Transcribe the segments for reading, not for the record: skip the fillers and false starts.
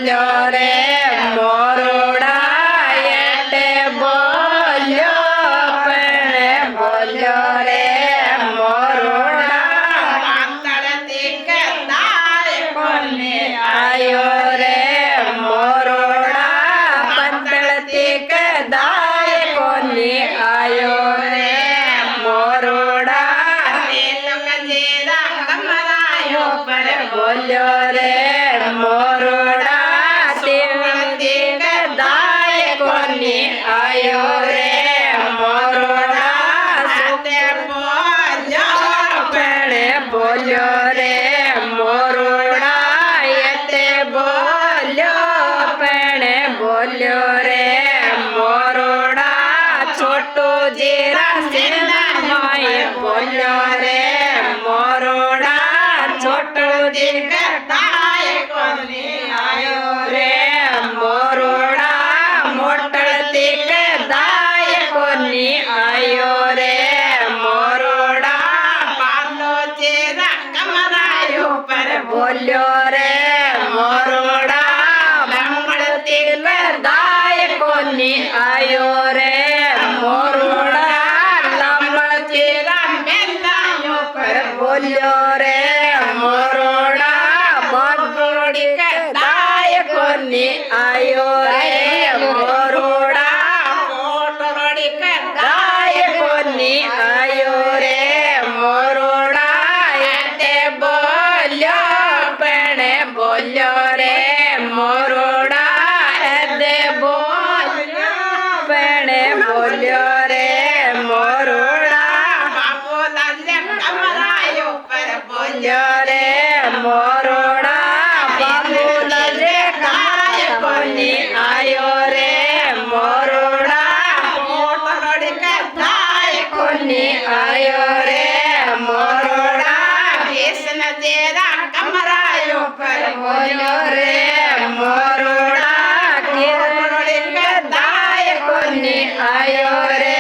બોલ્યો રે મોરુડા એટલે બોલ્યો પણ બોલ્યો રે મોરુડા પાંદડથી કહેતાય કોને આયો રે મોરુડા પાંદડથી કહેતાય કોની આયો રે મોરુડા બોલ્યો રે મોરુડા તેલથી કહેતાય કોની આયો રે મોરુડા સાથે બોલ્યો પણ બોલ્યો રે મોરુડા એતે બોલ્યો પણ બોલ્યો રે મોરુડા છોટું જીરા સેનામાએ બોલ્યો રે મોરુડા છોટું જીરા કહેતાય કોને આયો રે મોરુડા મોટળથી કહેતાય કોની આયો રે મોરુડા પાલો ચેરા કમરાયો પર બોલ્યો રે મોરુડા મંગળથી કહેતાય કોની આયો રે મોરુડા લંબળથી મેલાયો પર બોલ્યો રે મોરુડા બગડી કહેતાય કોની આયો રે મોરુડા કોટરડી કહેતાય કોની આયો રે મોરુડા એતે બોલ્યો પણ બોલ્યો રે મોરુડા એતે બોલ્યો પણ બોલ્યો રે મોરુડા બાપો લાલે કમરાયો પર બોલ્યો રે મોરુડા બાબુલ રે કાય કોની આયો રે મોરુડા કોટરડી કહેતાય કોની આયો રે મોરુડા ભીષણ ચેરા કમરાયો પર બોલ્યો રે મોરુડા કેરળી કહેતાય કોની આયો રે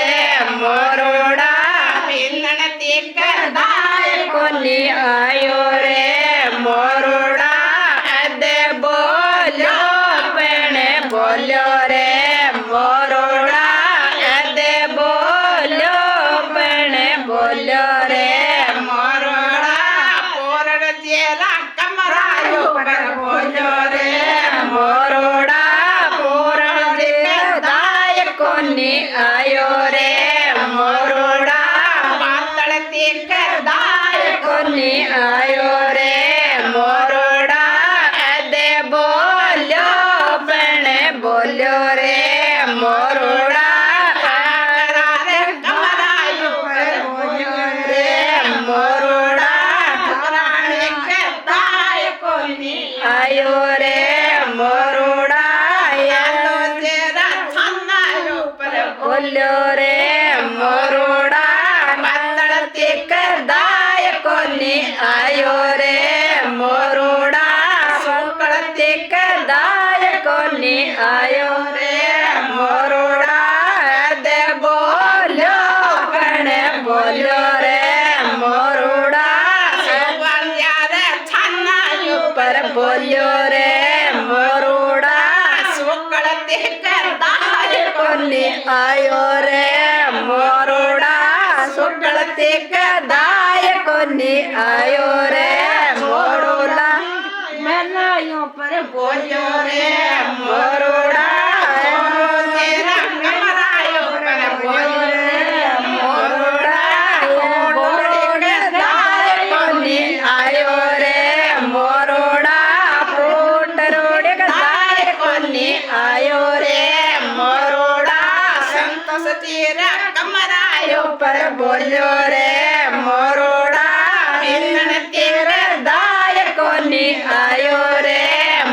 મોરુડા ભીંડણથી કહેતાય કોની આયો રે મોરુડા અદે બોલ્યો પણ બોલ્યો રે મોરુડા અદે બોલ્યો પણ બોલ્યો રે મોરડા પોરડ ચેરા કમરાયો પર બોલ્યો રે મોરુડા પૂરણ કહેતાય કોની આયો રે મોરુડા પાતળથી કહેતાય કોની આયો રે મોરુડા અદે બોલ્યો પણ બોલ્યો રે મોરુડા રે કમરાયો પર બોલ્યો રે મોરુડા કમરાને કહેતાય કોની આયો રે મોરુડા આલો ચેરા છાનાયો પર બોલ્યો રે મોરુડા પાતળથી કહેતાય કોની આયો રે મોરુડા સોકળથી કહેતાય કોની આયો રે મોરુડા દે બોલ્યો પણ બોલ્યો રે મોરુડા સોગંદ્યારે છાનાયો પર બોલ્યો રે મોરુડા સોકળથી કહેતાય કોની આયો રે મોરુડા સુકળથી કહેતાય કોની આયો રે મોરુડા મેલાયો પર બોલ્યો રે મોરુડા ચેરા કમરાયો પર બોલ્યો રે મોરુડા કહેતાય કોની આયો રે મોરુડા ફૂટરોડ કહેતાય કોની આયો રે મોરુડા સંતોષ ચેરા કમરાયો પર બોલ્યો રે મોરુડા ભીંડણ કહેતાય કોની આયો રે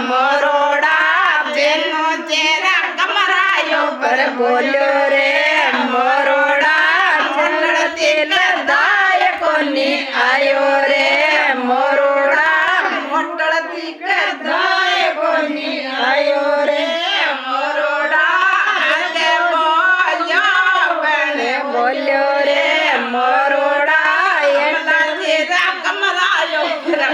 મોરુડા જેનો ચેરા કમરાયો પર બોલ્યો રે મોરુડા ચંદ્રથી કહેતાય કોની આયો રે મોરુડા મોટળથી કહેતાય કોની આયો રે મોરડા તે બોલ્યો પણ બોલ્યો રે મોરુડા ચેરા કમરાયો